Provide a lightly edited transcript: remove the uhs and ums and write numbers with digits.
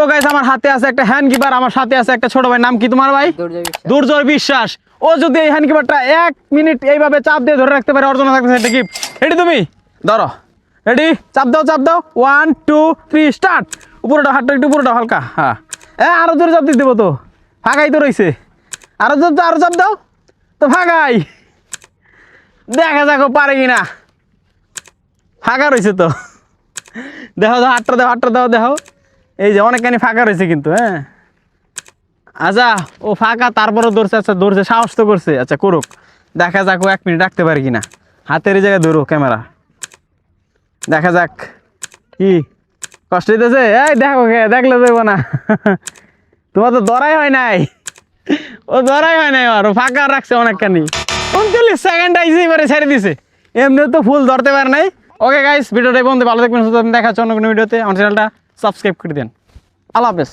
তো গাইস আমার হাতে আছে একটা হ্যান্ড কিপার, আমার সাথে আছে একটা ছোট ভাই। নাম কি তোমার ভাই? দুর্জয় বিশ্বাস। ও যদি এই হ্যান্ড কিপারটা 1 মিনিট এইভাবে চাপ দিয়ে ধরে রাখতে পারে, অর্জন থাকতেছে একটা গিফট। রেডি তুমি? ধরো। রেডি? চাপ দাও চাপ দাও। 1 2 3 স্টার্ট। উপরটা হাতটা একটু উপরটা হালকা। হ্যাঁ আরো জোরে চাপ দিতে দেবো তো, ফাঁকাই তো রয়েছে। আরো চাপ দাও, আরো চাপ দাও তো, ফাঁকাই। দেখা যাক পারে কিনা। ফাঁকা রয়েছে তো, দেখো দাও হাতটা দাও, হাতটা দাও, দেখো এই যে অনেকখানি ফাঁকা রয়েছে কিন্তু। হ্যাঁ আচ্ছা ও ফাঁকা তারপরও ধরছে। আচ্ছা ধরছে, সাহস তো করছে। আচ্ছা করুক, দেখা যাক ও 1 মিনিট রাখতে পারে কিনা। হাতের এই জায়গায় ধরো ক্যামেরা, দেখা যাক কি কষ্ট হইতেছে। এই দেখো দেখলে দেবো না, তোমার তো ধরাই হয় নাই। ও ধরাই হয় নাই, আর ও ফাঁকা রাখছে অনেকখানি। 39 সেকেন্ড আইসি এবারে ছেড়ে দিছে, এমনি তো ফুল ধরতে পারে নাই। ওকে গাইস, ভিডিওটা বন্ধু ভালো থাকবেন, সুস্থ থাকবেন, দেখা হচ্ছে অন্য কোনো ভিডিওতে। আমার চ্যানেলটা সাবস্ক্রাইব করে দেন। আল্লাহ হাফেজ।